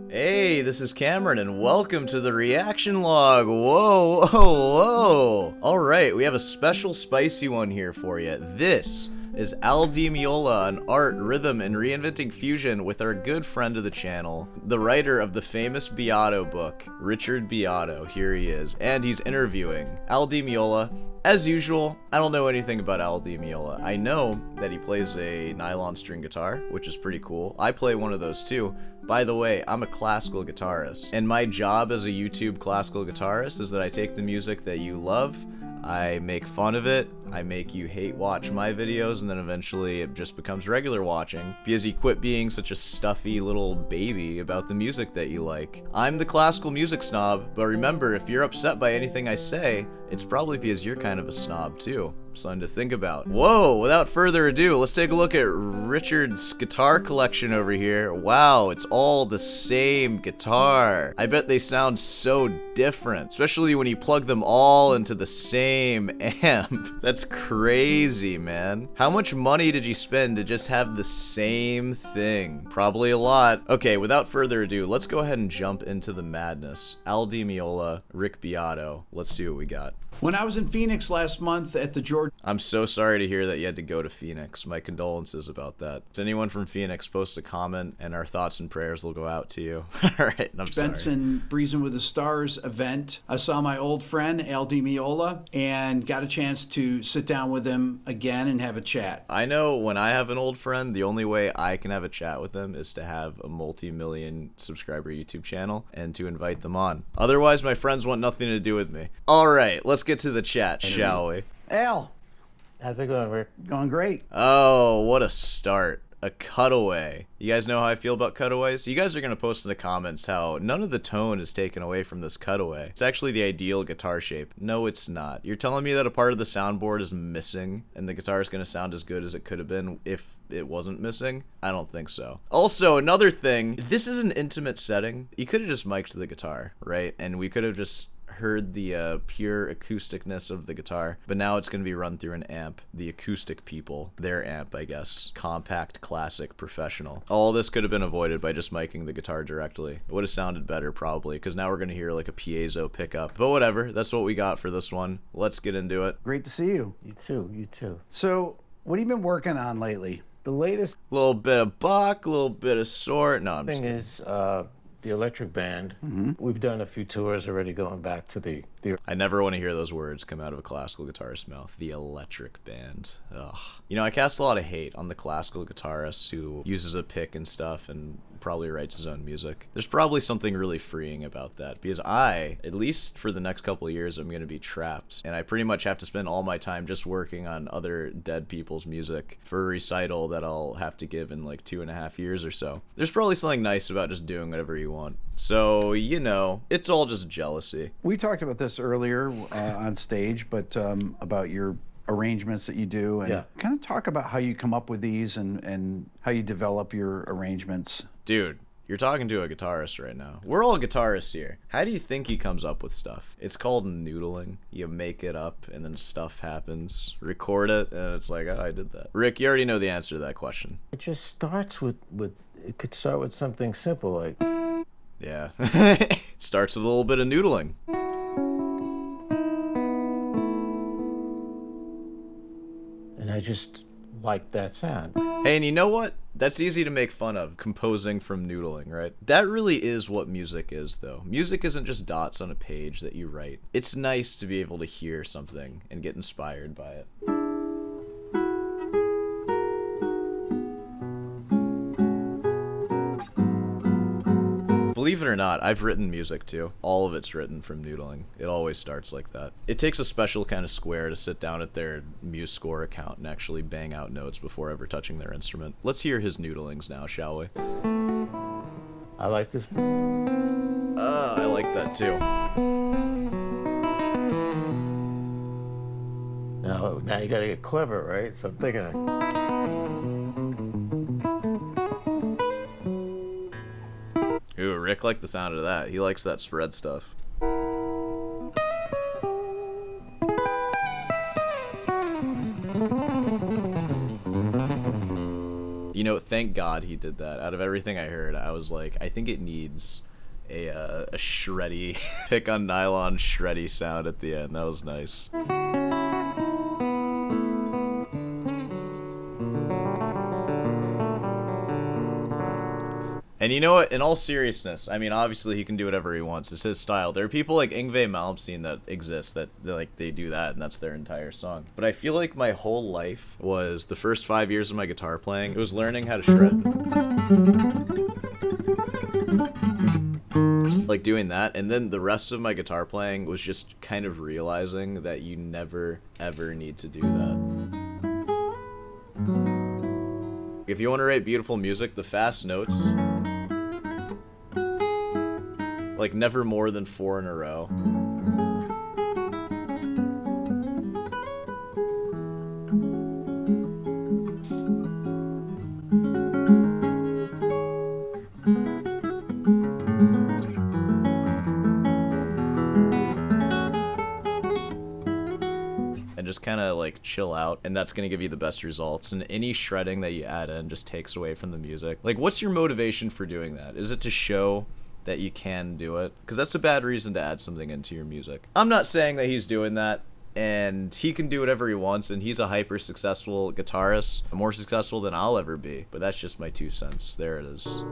Hey, this is Cameron, and welcome to the reaction log. Whoa, whoa, whoa. Alright, we have a special spicy one here for you. This is Meola on art, rhythm, and reinventing fusion with our good friend of the channel, the writer of the famous Beato book, Richard Beato. Here he is, and he's interviewing Meola. As usual, I don't know anything about Meola. I know that he plays a nylon string guitar, which is pretty cool. I play one of those too. By the way, I'm a classical guitarist, and my job as a YouTube classical guitarist is that I take the music that you love, I make fun of it, I make you hate watch my videos, and then eventually it just becomes regular watching because you quit being such a stuffy little baby about the music that you like. I'm the classical music snob, but remember, if you're upset by anything I say, it's probably because you're kind of a snob too. Something to think about. Whoa, without further ado, let's take a look at Richard's guitar collection over here. Wow, it's all the same guitar. I bet they sound so different, especially when you plug them all into the same amp. That's crazy, man. How much money did you spend to just have the same thing? Probably a lot. Okay, without further ado, let's go ahead and jump into the madness. Meola, Rick Beato. Let's see what we got. When I was in Phoenix last month at the George... I'm so sorry to hear that you had to go to Phoenix. My condolences about that. If anyone from Phoenix post a comment, and our thoughts and prayers will go out to you. Alright, I'm sorry. Benson Breezing with the Stars event. I saw my old friend, Meola, and got a chance to sit down with him again and have a chat. I know when I have an old friend, the only way I can have a chat with them is to have a multi-million subscriber YouTube channel and to invite them on. Otherwise, my friends want nothing to do with me. Alright, let's get to the chat, shall we? Al, how's it going, Rick? going great. Oh, what a start. A cutaway. You guys know how I feel about cutaways? You guys are going to post in the comments how none of the tone is taken away from this cutaway. It's actually the ideal guitar shape. No, it's not. You're telling me that a part of the soundboard is missing and the guitar is going to sound as good as it could have been if it wasn't missing? I don't think so. Also, another thing, this is an intimate setting. You could have just mic'd the guitar, right? And we could have just heard the pure acousticness of the guitar, but now it's going to be run through an amp. The acoustic people, their amp, I guess. Compact, classic, professional. All this could have been avoided by just miking the guitar directly. It would have sounded better probably, because now we're going to hear like a piezo pickup. But whatever, that's what we got for this one. Let's get into it. Great to see you. You too, you too. So, what have you been working on lately? The latest Little bit of Bach, little bit of Sort. No, I'm just thing kidding. is the electric band. We've done a few tours already going back to the I never want to hear those words come out of a classical guitarist's mouth. The electric band. Ugh. You know, I cast a lot of hate on the classical guitarist who uses a pick and stuff and probably writes his own music. There's probably something really freeing about that because I, at least for the next couple of years, I'm going to be trapped. And I pretty much have to spend all my time just working on other dead people's music for a recital that I'll have to give in like 2.5 years or so. There's probably something nice about just doing whatever you want. So, you know, it's all just jealousy. We talked about this earlier on stage, but about your arrangements that you do, and kind of talk about how you come up with these and how you develop your arrangements. Dude, you're talking to a guitarist right now. We're all guitarists here. How do you think he comes up with stuff? It's called noodling. You make it up and then stuff happens. Record it and it's like, oh, I did that. Rick, you already know the answer to that question. It just starts with it could start with something simple like Yeah. Starts with a little bit of noodling. and I just like that sound. Hey, and you know what? That's easy to make fun of, composing from noodling, right? That really is what music is, though. Music isn't just dots on a page that you write. It's nice to be able to hear something and get inspired by it. Believe it or not, I've written music too. All of it's written from noodling. It always starts like that. It takes a special kind of square to sit down at their MuseScore account and actually bang out notes before ever touching their instrument. Let's hear his noodlings now, shall we? I like this. I like that too. Now you gotta get clever, right? So I'm thinking Ooh, Rick liked the sound of that. He likes that spread stuff. You thank God he did that. Out of everything I heard, I was like, I think it needs a shreddy pick on nylon shreddy sound at the end. That was nice. And you know what? In all seriousness, I mean, obviously he can do whatever he wants. It's his style. There are people like Yngwie Malmsteen that exist that they do that, and that's their entire song. But I feel like my whole life was the first 5 years of my guitar playing. It was learning how to shred. Like doing that, and then the rest of my guitar playing was just kind of realizing that you never ever need to do that. If you want to write beautiful music, the fast notes, like never more than 4 in a row. Just kind of like chill out, and that's going to give you the best results. And any shredding that you add in just takes away from the music. Like, what's your motivation for doing that? Is it to show that you can do it? Because that's a bad reason to add something into your music. I'm not saying that he's doing that, and he can do whatever he wants, and he's a hyper successful guitarist, more successful than I'll ever be. But that's just my 2 cents. There it is.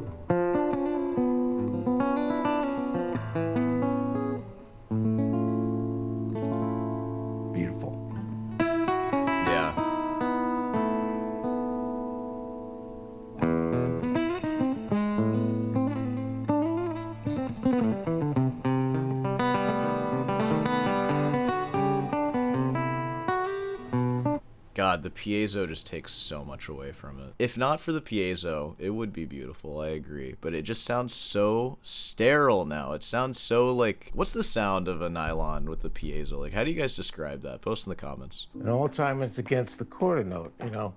God, the piezo just takes so much away from it. If not for the piezo, it would be beautiful, I agree. But it just sounds so sterile now. It sounds so like... What's the sound of a nylon with the piezo? Like, how do you guys describe that? Post in the comments. And all the time it's against the quarter note, you know.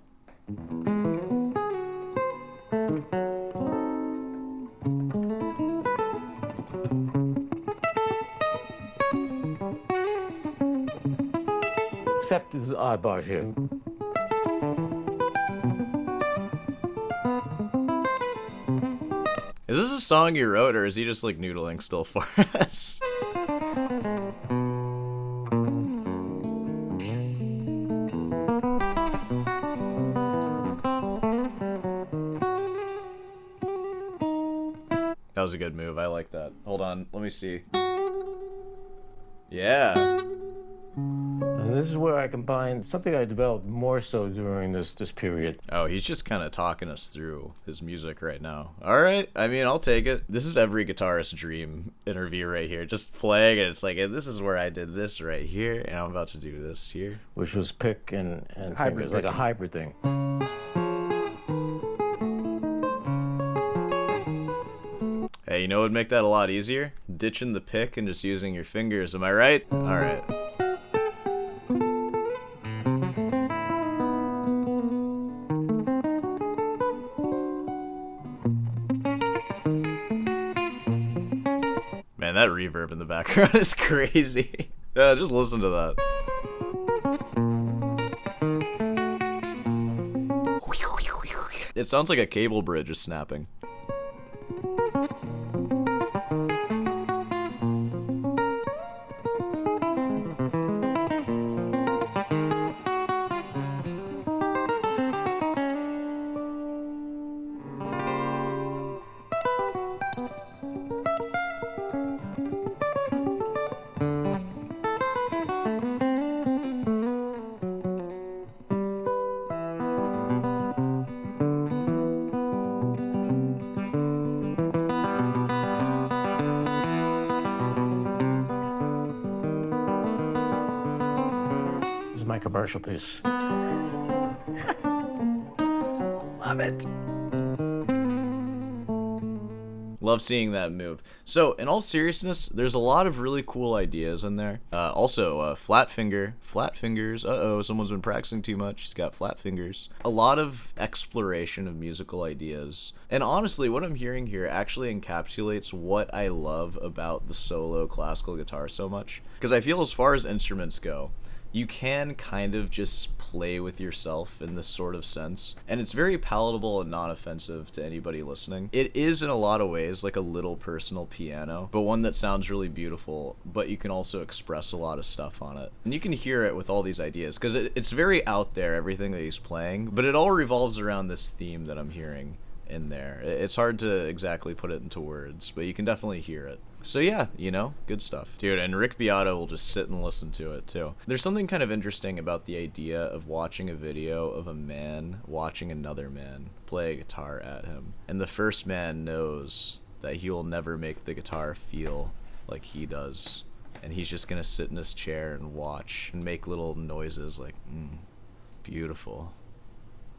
Except there's odd bars here. Is this a song you wrote, or is he just like noodling still for us? That was a good move. I like that. Hold on. Let me see. Yeah. And this is where I combine something I developed more so during this period. Oh, he's just kind of talking us through his music right now. All right. I mean, I'll take it. This is every guitarist's dream interview right here. Just playing, and it's like, hey, this is where I did this right here, and I'm about to do this here. Which was pick and Hybrid fingers, like a hybrid thing. Hey, you know what would make that a lot easier? Ditching the pick and just using your fingers. Am I right? All right. Man, that reverb in the background is crazy. Yeah, just listen to that. It sounds like a cable bridge is snapping. My commercial piece. Love it. Love seeing that move. So, in all seriousness, there's a lot of really cool ideas in there. Also, flat fingers. Uh-oh, someone's been practicing too much. He's got flat fingers. A lot of exploration of musical ideas. And honestly, what I'm hearing here actually encapsulates what I love about the solo classical guitar so much. Because I feel as far as instruments go, you can kind of just play with yourself in this sort of sense, and it's very palatable and non-offensive to anybody listening. It is in a lot of ways like a little personal piano, but one that sounds really beautiful, but you can also express a lot of stuff on it. And you can hear it with all these ideas, because it's very out there, everything that he's playing, but it all revolves around this theme that I'm hearing in there. It's hard to exactly put it into words, but you can definitely hear it. So yeah, you know, good stuff. Dude, and Rick Beato will just sit and listen to it too. There's something kind of interesting about the idea of watching a video of a man watching another man play a guitar at him. And the first man knows that he will never make the guitar feel like he does. And he's just gonna sit in his chair and watch and make little noises like, beautiful.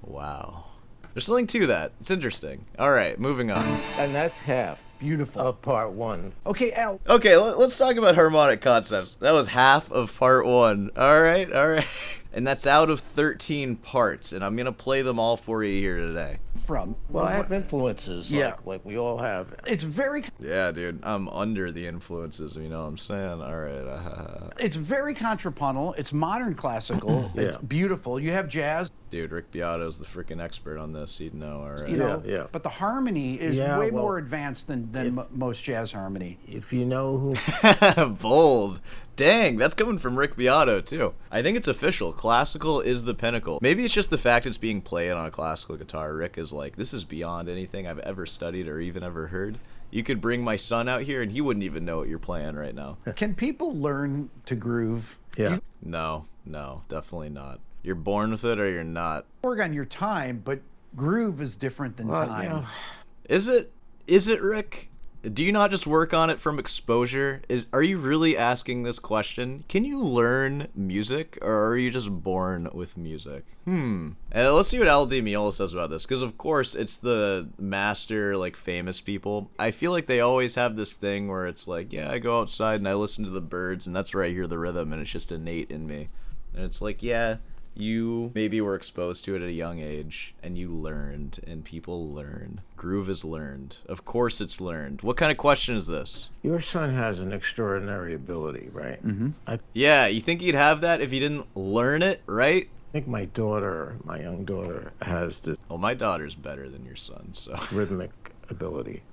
Wow. There's something to that. It's interesting. All right, moving on. And that's half. Beautiful. Of part one. Okay, Al. Okay, let's talk about harmonic concepts. That was half of part one. All right. And that's out of 13 parts, and I'm going to play them all for you here today. Well, I have influences, like we all have. It's very... Yeah, dude, I'm under the influences, you know what I'm saying? All right. It's very contrapuntal. It's modern classical. It's beautiful. You have jazz. Dude, Rick Beato's the freaking expert on this. He'd know, all right. You know, but the harmony is way more advanced than most jazz harmony. If you know who... Bold. Dang, that's coming from Rick Beato, too. I think it's official. Classical is the pinnacle. Maybe it's just the fact it's being played on a classical guitar. Rick is like, this is beyond anything I've ever studied or even ever heard. You could bring my son out here and he wouldn't even know what you're playing right now. Can people learn to groove? Yeah. No, definitely not. You're born with it or you're not. Work on your time, but groove is different than time. You know, Is it, Rick? Do you not just work on it from exposure? Are you really asking this question? Can you learn music, or are you just born with music? And let's see what L.D. Meola says about this, because of course it's the master, like, famous people. I feel like they always have this thing where it's like, yeah, I go outside and I listen to the birds, and that's where I hear the rhythm, and it's just innate in me. And it's like, yeah, you maybe were exposed to it at a young age, and you learned, and people learn. Groove is learned. Of course it's learned. What kind of question is this? your son has an extraordinary ability, right? I Yeah, you think he'd have that if he didn't learn it, right? think my young daughter, has this Well, my daughter's better than your son, so. rhythmic ability.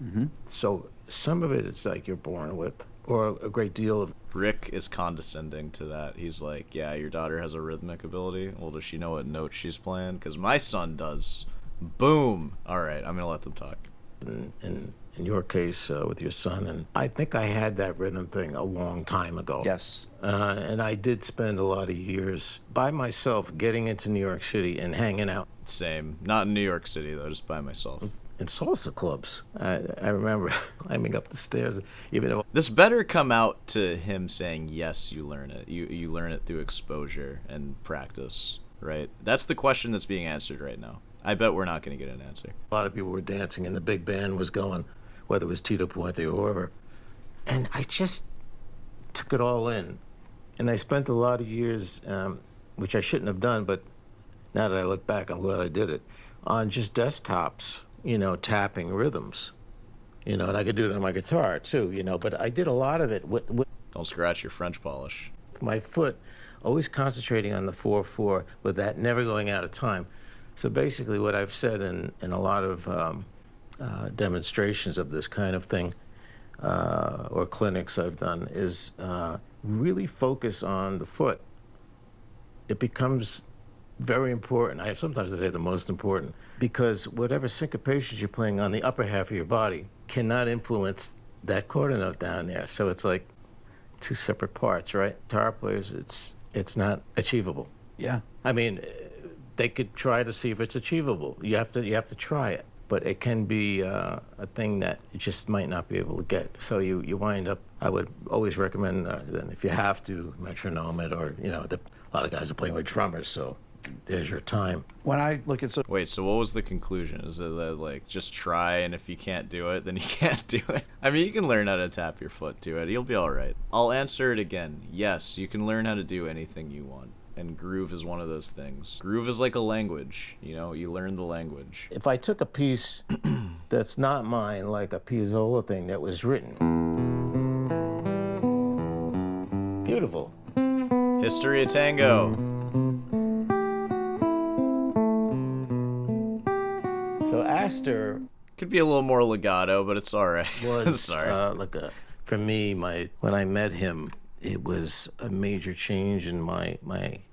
So some of it is like you're born with, or a great deal of... Rick is condescending to that. He's like, yeah, your daughter has a rhythmic ability. Well, does she know what notes she's playing? Because my son does. Boom. All right, I'm going to let them talk. in your case with your son, and I think I had that rhythm thing a long time ago. Yes. And I did spend a lot of years by myself getting into New York City and hanging out Same. Not in New York City, though, just by myself. in salsa clubs. I remember climbing up the stairs, even though... This better come out to him saying, yes, you learn it. You learn it through exposure and practice, right? That's the question that's being answered right now. I bet we're not going to get an answer. A lot of people were dancing and the big band was going, whether it was Tito Puente or whoever. And I just took it all in. And I spent a lot of years, which I shouldn't have done, but now that I look back, I'm glad I did it, on just desktops, tapping rhythms. And I could do it on my guitar too, but I did a lot of it with Don't scratch your French polish. my foot, always concentrating on the 4/4, with that never going out of time. So basically what I've said in a lot of demonstrations of this kind of thing, or clinics I've done, is really focus on the foot. It becomes very important. Sometimes I say the most important, because whatever syncopations you're playing on the upper half of your body cannot influence that quarter note down there. So it's like two separate parts, right? Guitar players, it's not achievable. Yeah. I mean, they could try to see if it's achievable. You have to try it, but it can be a thing that you just might not be able to get. So you wind up. I would always recommend then, if you have to, metronome it, or a lot of guys are playing with drummers, so there's your time. When I look at Wait, so what was the conclusion? Is it that, like, just try, and if you can't do it, then you can't do it? I mean, you can learn how to tap your foot to it. You'll be all right. I'll answer it again. Yes, you can learn how to do anything you want. And groove is one of those things. Groove is like a language, you learn the language. If I took a piece that's not mine, like a Piazzolla thing that was written, beautiful. History of Tango. So Astor Could be a little more legato, but it's all right. was Sorry. for me, when I met him, it was a major change in my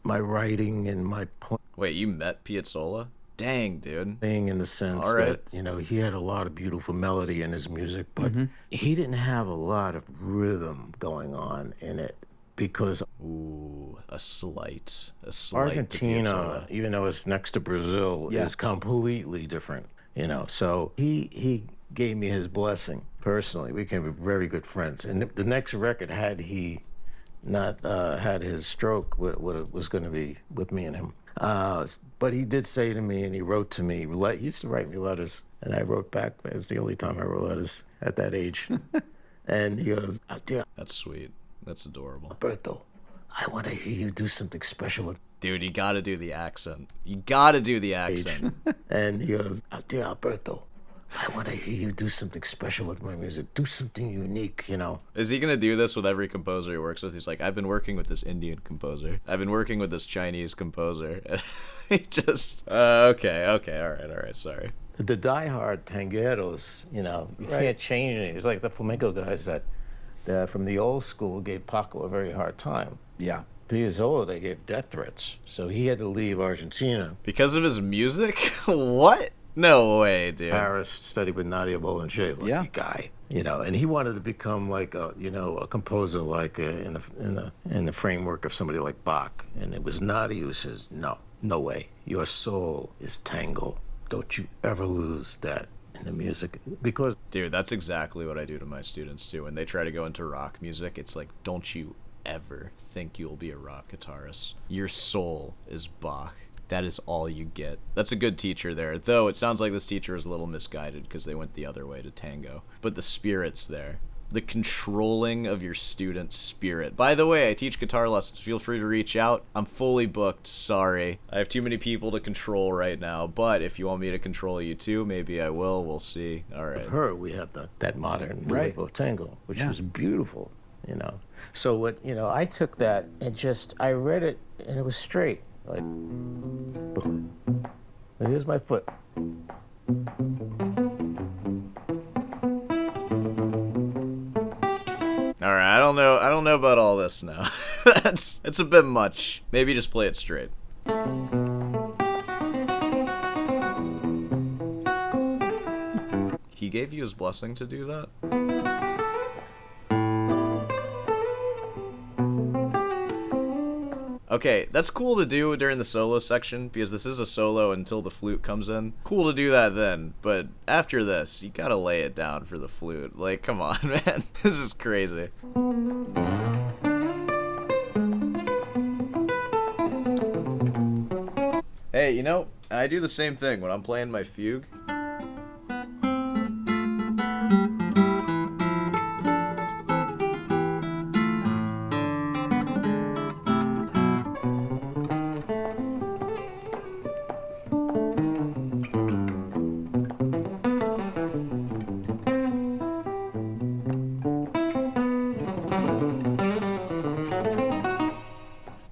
writing and my Wait, you met Piazzolla? Dang, dude. playing, in the sense All right. that, he had a lot of beautiful melody in his music, but he didn't have a lot of rhythm going on in it, because Ooh, a slight to Argentina, Piazzolla. even though it's next to Brazil, is completely different. So he gave me his blessing personally. We became very good friends. And the next record, had he not had his stroke, what it was going to be with me and him. But he did say to me, and he wrote to me. He used to write me letters, and I wrote back. It's the only time I wrote letters at that age. And he goes, "Dear That's sweet. That's adorable. Alberto, I want to hear you do something special with Dude, you gotta do the accent. You gotta do the accent. And he goes, "Dear Alberto, I want to hear you do something special with my music. Do something unique, Is he gonna do this with every composer he works with? He's like, I've been working with this Indian composer. I've been working with this Chinese composer. And he just, okay, all right, sorry. The diehard tangueros, you can't change anything. It's like the flamenco guys that from the old school gave Paco a very hard time. Yeah. Piazzolla, they gave death threats. So he had to leave Argentina. Because of his music? What? No way, dude. Paris, studied with Nadia Boulanger, Yeah. guy, and he wanted to become like a composer, like in the framework of somebody like Bach. And it was Nadia who says, no way. Your soul is tango. Don't you ever lose that in the music, because Dude, that's exactly what I do to my students too. When they try to go into rock music, it's like, don't you ever think you'll be a rock guitarist. Your soul is Bach. That is all you get. That's a good teacher there. Though it sounds like this teacher is a little misguided because they went the other way to tango. But the spirit's there. The controlling of your student's spirit. By the way, I teach guitar lessons. Feel free to reach out. I'm fully booked. Sorry. I have too many people to control right now. But if you want me to control you too, maybe I will. We'll see. All right. her, we have that modern Nuevo tango, which was beautiful, So what, I took that and I read it, and it was straight. Like, boom. And here's my foot. All right, I don't know about all this now. It's a bit much. Maybe just play it straight. He gave you his blessing to do that? Okay, that's cool to do during the solo section, because this is a solo until the flute comes in. Cool to do that then, but after this, you gotta lay it down for the flute. Like, come on, man. This is crazy. Hey, I do the same thing when I'm playing my fugue.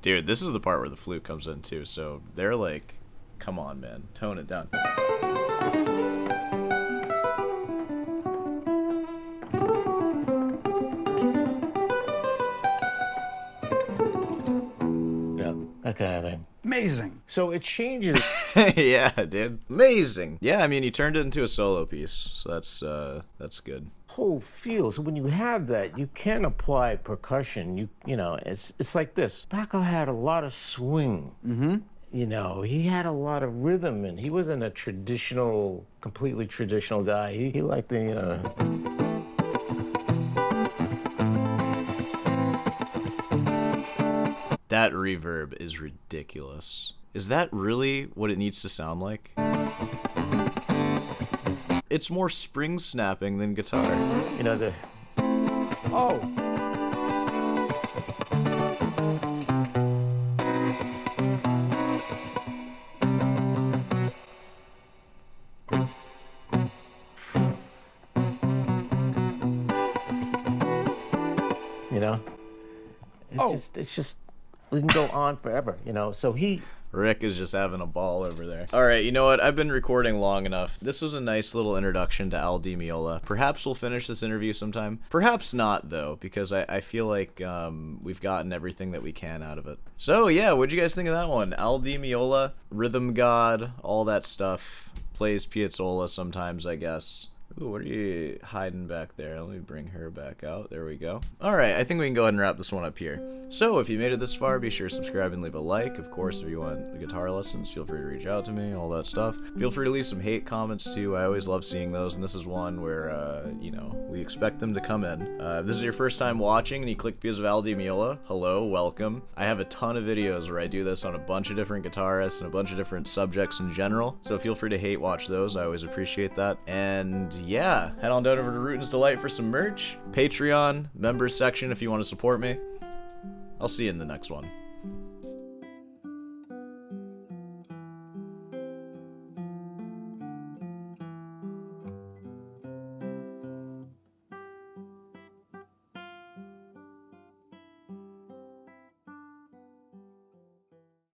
Dude, this is the part where the flute comes in too, so they're like, come on, man, tone it down. Yeah, that kind of thing. Amazing. So it changes. Yeah, dude. Amazing. Yeah, I mean, you turned it into a solo piece, so that's good. Whole feel. So when you have that, you can apply percussion. It's like this. Paco had a lot of swing. Mm-hmm. He had a lot of rhythm, and he wasn't a completely traditional guy. He liked the, That reverb is ridiculous. Is that really what it needs to sound like? It's more spring snapping than guitar. Oh. It's just we can go on forever, you know. So Rick is just having a ball over there. All right, you know what? I've been recording long enough. This was a nice little introduction to Al Di Meola. Perhaps we'll finish this interview sometime. Perhaps not, though, because I feel like we've gotten everything that we can out of it. So, yeah, what'd you guys think of that one? Al Di Meola, rhythm god, all that stuff. Plays Piazzolla sometimes, I guess. Ooh, what are you hiding back there? Let me bring her back out. There we go. All right, I think we can go ahead and wrap this one up here. So, if you made it this far, be sure to subscribe and leave a like. Of course, if you want guitar lessons, feel free to reach out to me, all that stuff. Feel free to leave some hate comments, too. I always love seeing those, and this is one where, you know, we expect them to come in. If this is your first time watching and you click because of Al Di Meola, hello, welcome. I have a ton of videos where I do this on a bunch of different guitarists and a bunch of different subjects in general, so feel free to hate watch those. I always appreciate that. And yeah, head on down over to Rootin's Delight for some merch, Patreon, members section if you want to support me. I'll see you in the next one.